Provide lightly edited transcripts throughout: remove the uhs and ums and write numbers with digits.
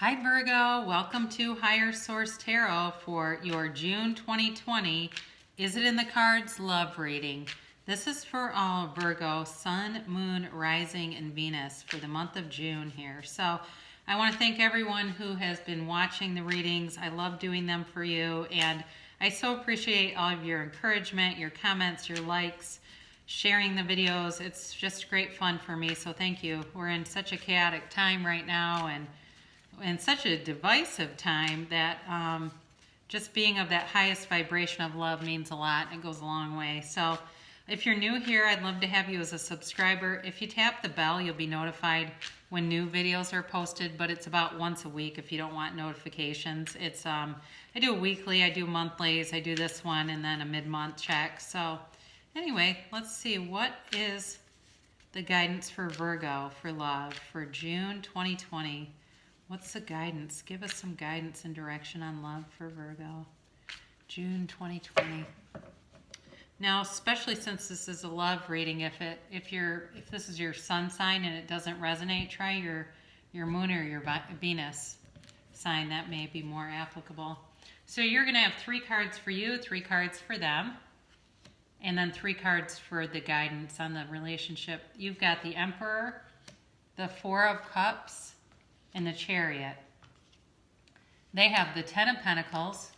Hi Virgo, welcome to Higher Source Tarot for your June 2020 Is It in the Cards love reading. This is for all Virgo, Sun, Moon, Rising, and Venus for the month of June here. So I want to thank everyone who has been watching the readings. I love doing them for you, and I so appreciate all of your encouragement, your comments, your likes, sharing the videos. It's just great fun for me, so thank you. We're in such a chaotic time right now, and such a divisive time that just being of that highest vibration of love means a lot. It goes a long way. So if you're new here, I'd love to have you as a subscriber. If you tap the bell, you'll be notified when new videos are posted, but it's about once a week if you don't want notifications. It's I do a weekly, I do monthlies, I do this one, and then a mid-month check. So anyway, let's see, what is the guidance for Virgo for love for June 2020? What's the guidance? Give us some guidance and direction on love for Virgo, June 2020. Now, especially since this is a love reading, if this is your sun sign and it doesn't resonate, try your moon or your Venus sign. That may be more applicable. So you're going to have 3 cards for you, 3 cards for them, and then 3 cards for the guidance on the relationship. You've got the Emperor, the 4 of Cups, and the Chariot. They have the 10 of Pentacles,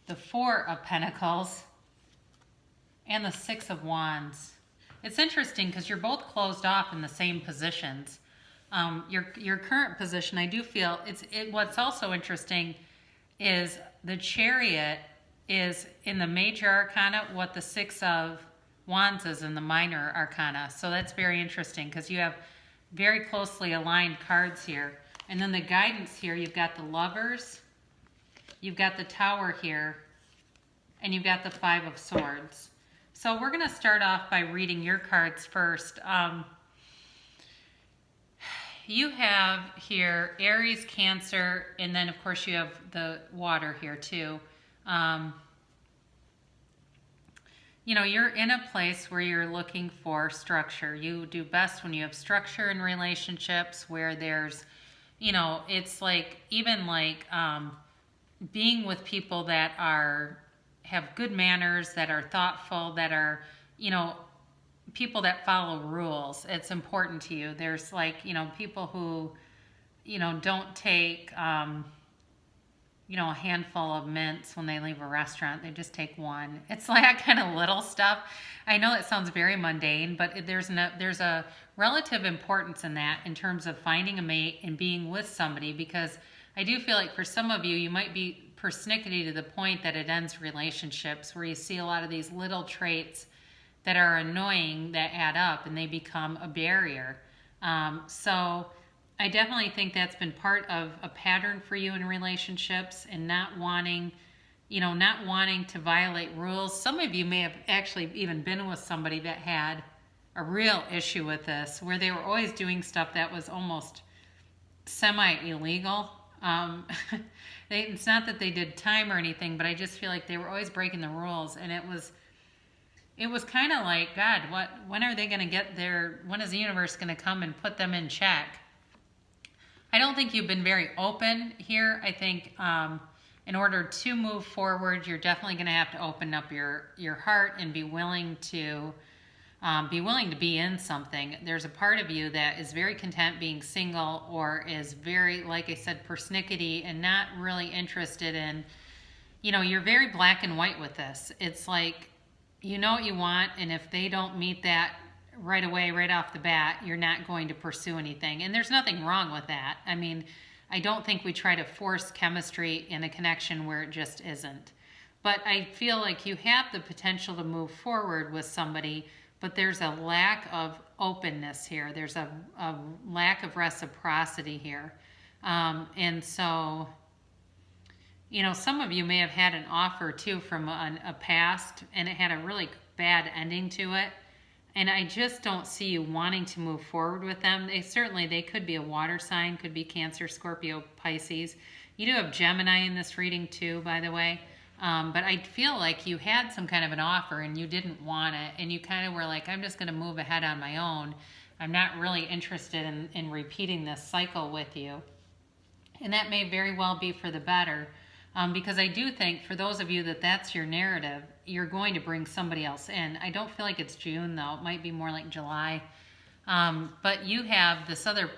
the 4 of Pentacles, and the 6 of Wands. It's interesting because you're both closed off in the same positions. Your current position, I do feel, what's also interesting is the Chariot is in the major arcana what the 6 of Wands is in the minor arcana. So that's very interesting because you have very closely aligned cards here. And then the guidance here, you've got the Lovers, you've got the Tower here, and you've got the 5 of Swords. So we're going to start off by reading your cards first. You have here Aries, Cancer, and then of course you have the water here too. You know, you're in a place where you're looking for structure. You do best when you have structure in relationships where there's, you know, it's like, even like being with people that have good manners, that are thoughtful, that are, you know, people that follow rules. It's important to you. There's like, you know, people who, you know, don't take, you know, a handful of mints when they leave a restaurant. They just take one. It's like that kind of little stuff. I know it sounds very mundane, but there's a relative importance in that in terms of finding a mate and being with somebody, because I do feel like for some of you, you might be persnickety to the point that it ends relationships, where you see a lot of these little traits that are annoying that add up and they become a barrier. So I definitely think that's been part of a pattern for you in relationships, and not wanting to violate rules. Some of you may have actually even been with somebody that had a real issue with this, where they were always doing stuff that was almost semi-illegal. It's not that they did time or anything, but I just feel like they were always breaking the rules, and it was kind of like, God, when are they going to get there? When is the universe going to come and put them in check? I don't think you've been very open here. I think in order to move forward, you're definitely going to have to open up your heart and be willing to be in something. There's a part of you that is very content being single, or is very, like I said, persnickety and not really interested in, you know, you're very black and white with this. It's like, you know what you want, and if they don't meet that right away, right off the bat, you're not going to pursue anything. And there's nothing wrong with that. I mean, I don't think we try to force chemistry in a connection where it just isn't. But I feel like you have the potential to move forward with somebody, but there's a lack of openness here. There's a lack of reciprocity here. And so, you know, some of you may have had an offer too from a past, and it had a really bad ending to it. And I just don't see you wanting to move forward with them. They could be a water sign, could be Cancer, Scorpio, Pisces. You do have Gemini in this reading too, by the way. But I feel like you had some kind of an offer and you didn't want it. And you kind of were like, I'm just going to move ahead on my own. I'm not really interested in repeating this cycle with you. And that may very well be for the better. Because I do think for those of you that that's your narrative, you're going to bring somebody else in. I don't feel like it's June though. It might be more like July. But you have this other,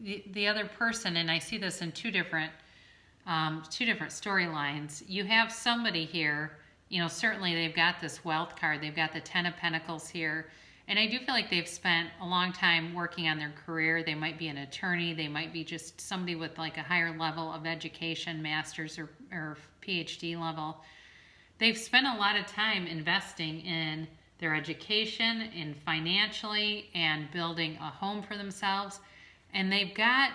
the other person, and I see this in two different storylines. You have somebody here, certainly they've got this wealth card. They've got the Ten of Pentacles here. And I do feel like they've spent a long time working on their career. They might be an attorney. They might be just somebody with like a higher level of education, master's or PhD level. They've spent a lot of time investing in their education, in financially, and building a home for themselves. And they've got,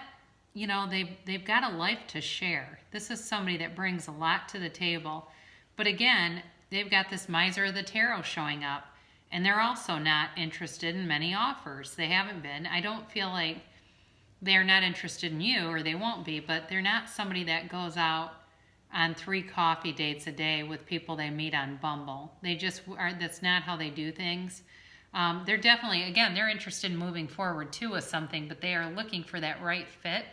they've got a life to share. This is somebody that brings a lot to the table. But again, they've got this miser of the tarot showing up. And they're also not interested in many offers. They haven't been. I don't feel like they're not interested in you, or they won't be, but they're not somebody that goes out on 3 coffee dates a day with people they meet on Bumble. They just are, that's not how they do things. They're definitely, again, they're interested in moving forward too with something, but they are looking for that right fit.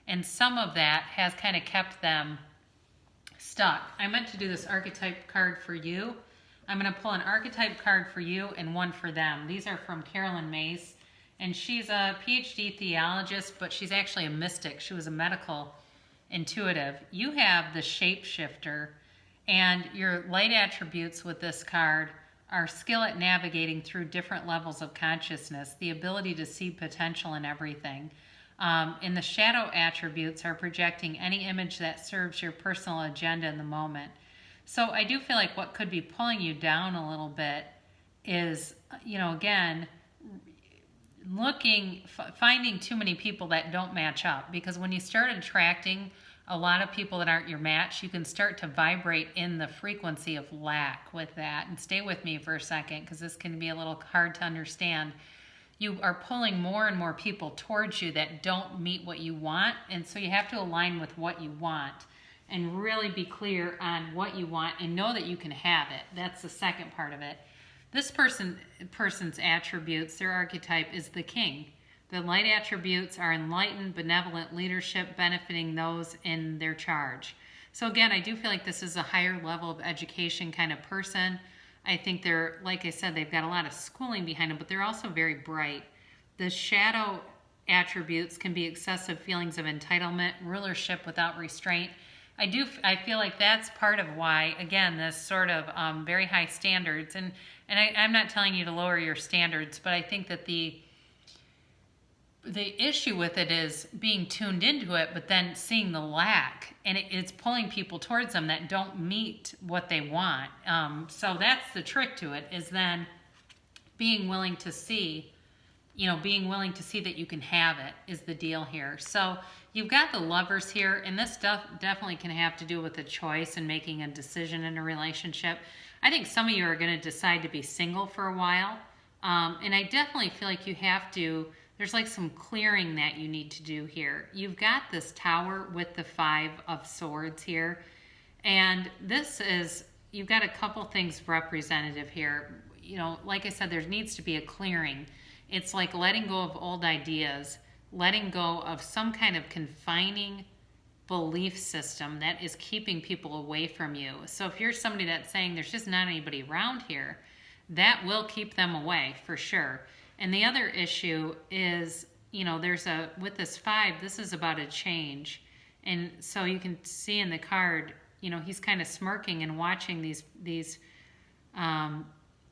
And some of that has kind of kept them stuck. I meant to do this archetype card for you. I'm going to pull an archetype card for you and one for them. These are from Carolyn Mace, and she's a PhD theologist, but she's actually a mystic. She was a medical intuitive. You have the shapeshifter, and your light attributes with this card are skill at navigating through different levels of consciousness, the ability to see potential in everything. And the shadow attributes are projecting any image that serves your personal agenda in the moment. So I do feel like what could be pulling you down a little bit is, again, finding too many people that don't match up. Because when you start attracting a lot of people that aren't your match, you can start to vibrate in the frequency of lack with that. And stay with me for a second, because this can be a little hard to understand. You are pulling more and more people towards you that don't meet what you want. And so you have to align with what you want and really be clear on what you want and know that you can have it. That's the second part of it. This person's attributes, their archetype is the king. The light attributes are enlightened, benevolent leadership, benefiting those in their charge. So again, I do feel like this is a higher level of education kind of person. I think they're, like I said, they've got a lot of schooling behind them, but they're also very bright. The shadow attributes can be excessive feelings of entitlement, rulership without restraint. I feel like that's part of why, again, this sort of very high standards, and I'm not telling you to lower your standards, but I think that the issue with it is being tuned into it, but then seeing the lack, and it's pulling people towards them that don't meet what they want. So that's the trick to it, is then being willing to see that you can have it is the deal here. So you've got the Lovers here, and this stuff definitely can have to do with a choice and making a decision in a relationship. I think some of you are going to decide to be single for a while. And I definitely feel like you have to, there's like some clearing that you need to do here. You've got this Tower with the 5 of Swords here. And this is, you've got a couple things representative here. Like I said, there needs to be a clearing. It's like letting go of old ideas, letting go of some kind of confining belief system that is keeping people away from you. So if you're somebody that's saying there's just not anybody around here, that will keep them away for sure. And the other issue is, with this 5, this is about a change. And so you can see in the card, he's kind of smirking and watching these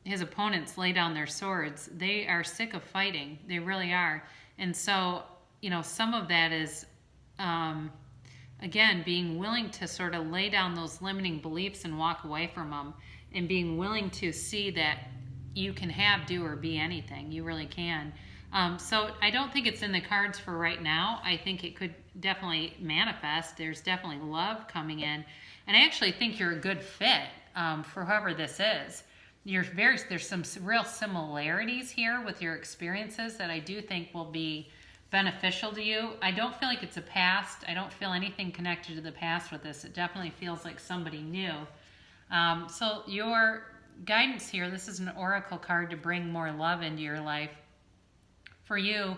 his opponents lay down their swords. They are sick of fighting. They really are. And so, some of that is, again, being willing to sort of lay down those limiting beliefs and walk away from them, and being willing to see that you can have, do, or be anything. You really can. So I don't think it's in the cards for right now. I think it could definitely manifest. There's definitely love coming in. And I actually think you're a good fit for whoever this is. There's some real similarities here with your experiences that I do think will be beneficial to you. I don't feel like it's a past. I don't feel anything connected to the past with this. It definitely feels like somebody new. So your guidance here, this is an oracle card to bring more love into your life. For you,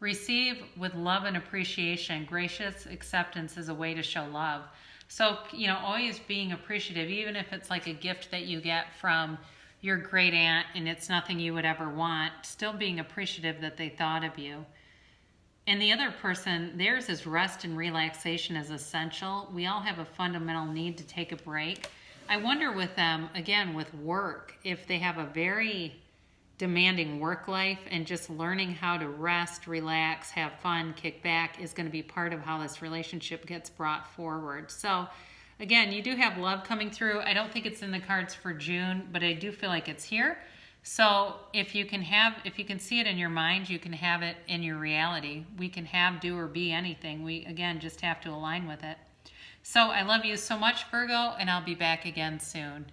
Receive with love and appreciation. Gracious acceptance is a way to show love. So, always being appreciative, even if it's like a gift that you get from your great aunt and it's nothing you would ever want, still being appreciative that they thought of you. And the other person, theirs is rest and relaxation is essential. We all have a fundamental need to take a break. I wonder with them, again, with work, if they have a very demanding work life and just learning how to rest, relax, have fun, kick back is going to be part of how this relationship gets brought forward. So again, you do have love coming through. I don't think it's in the cards for June, but I do feel like it's here. So if you can see it in your mind, you can have it in your reality. We can have, do, or be anything. We, again, just have to align with it. So I love you so much, Virgo, and I'll be back again soon.